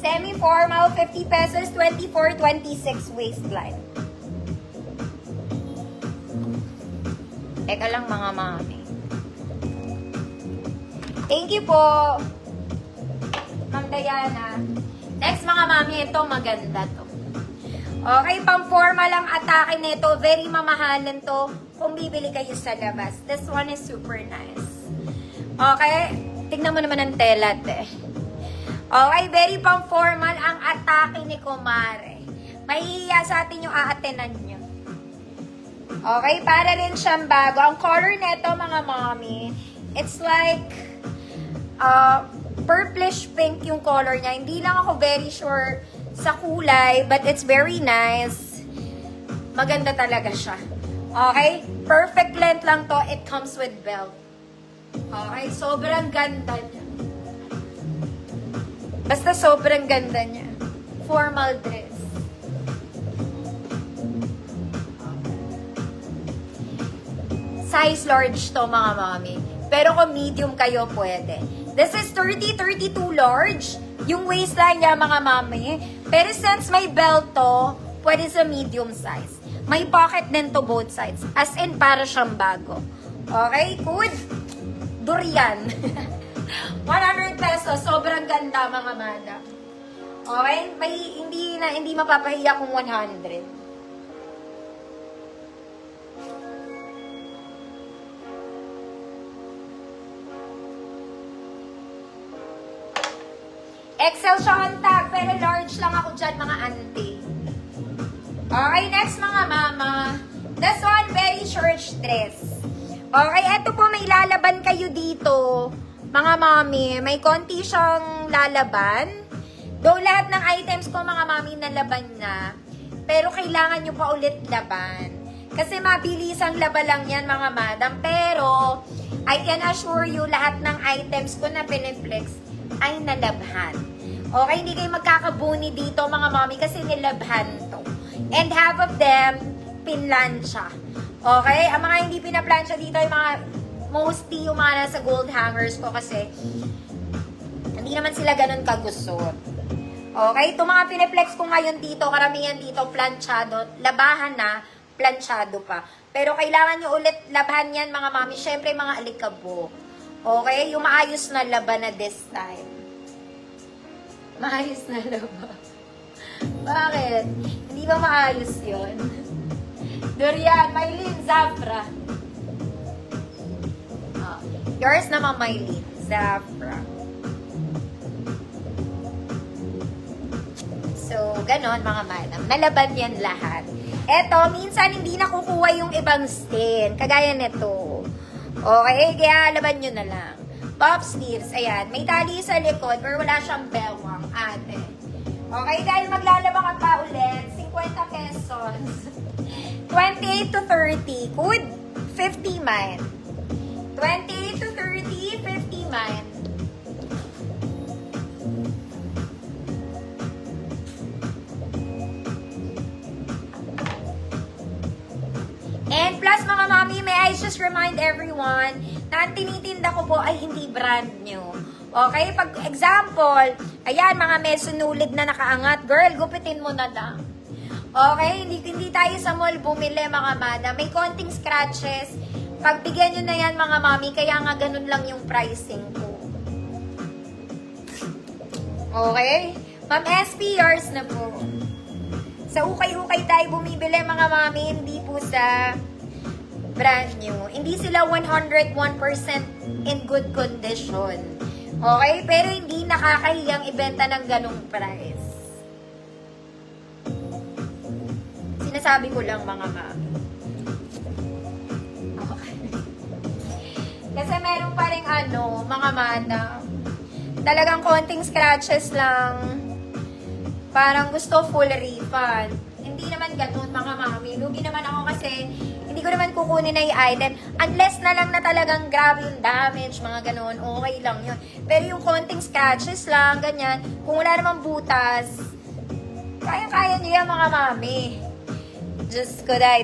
Semi-formal, 50 pesos, 24, 26 waistline. Teka lang mga mami. Thank you po, Ma'am Diana. Next mga mami, ito maganda to. Okay, pang-formal ang atake nito. Very mamahalan to kung bibili kayo sa labas. This one is super nice. Okay, tignan mo naman ang tela, te. Okay, very pang-formal ang atake ni Kumare. Mahihiya sa atin yung aatenan nyo. Okay, para rin siyang bago. Ang color nito, mga mommy, it's like purplish pink yung color niya. Hindi lang ako very sure sa kulay, but it's very nice. Maganda talaga siya. Okay, perfect length lang to. It comes with belt. Okay, sobrang ganda niya. Basta sobrang ganda niya. Formal dress. Size large to mga mami. Pero kung medium kayo, pwede. This is 30, 32 large. Yung waistline niya mga mami. Pero since may belt to, pwede sa medium size. May pocket din to both sides. As in, para siyang bago. Okay, good. Durian. 100 pesos. Sobrang ganda mga madam. Okay? Hindi mapapahiya kung 100. XL siya ang tag, pero large lang ako dyan, mga auntie. Okay, next mga mama. This one, very church dress. Okay, eto po, may lalaban kayo dito, mga mami. May konti siyang lalaban. Though lahat ng items ko, mga mami, nalaban na. Pero kailangan nyo pa ulit laban. Kasi mabilis ang laba lang yan, mga madam. Pero, I can assure you, lahat ng items ko na piniflex ay nalabhan. Okay, hindi kayo magkakabuni dito mga mami kasi nilabhan to. And half of them, pinlansya. Okay, ang mga hindi pinaplansya dito ay mga, mostly yung mga nasa gold hangers ko kasi hindi naman sila ganun kagusot. Okay, itong mga piniflex ko ngayon dito, karamihan dito, planchado, labahan na, planchado pa. Pero kailangan nyo ulit labhan yan mga mami, syempre mga alikabok. Okay? Yung maayos na laba na this time. Maayos na laba. Bakit? Hindi ba maayos yun? Durian, Maylin, Zafra. Oh, yours naman, Maylin, Zafra. So, ganon mga madam. Nalaban yan lahat. Eto, minsan hindi nakukuha yung ibang stain. Kagaya nito. Okay, kaya laban nyo na lang. Pop sleeves, ayan. May tali sa likod, pero wala siyang bewang, ate. Okay, dahil maglalaba ka pa ulit, 50 pesos. 28 to 30. Good? 50 man. 28 to 30, 50 man. And plus mga mami, may I just remind everyone na ang tinitinda ko po ay hindi brand new. Okay? Pag example, ayan mga may sunulid na nakaangat, girl, gupitin mo na lang. Okay? Hindi tayo sa mall bumili mga madam. May konting scratches. Pagbigyan nyo na yan mga mami, kaya nga ganun lang yung pricing ko. Okay? Ma'am SP, yours na po. Sa ukay-ukay tayo bumibili mga mami, hindi po sa brand new. Hindi sila 101% in good condition. Okay? Pero hindi nakakahiyang ibenta ng ganong price. Sinasabi ko lang mga mami. Okay. Kasi meron pa rin mga madam. Talagang konting scratches lang. Parang gusto full refund. Hindi naman ganun mga mami. Lugi naman ako kasi hindi ko naman kukunin na yung item. Unless na lang na talagang grabe yung damage, mga ganun. Okay lang yun. Pero yung konting scratches lang, ganyan. Kung wala namang butas, kaya-kaya nyo yan mga mami. Just ko dahil.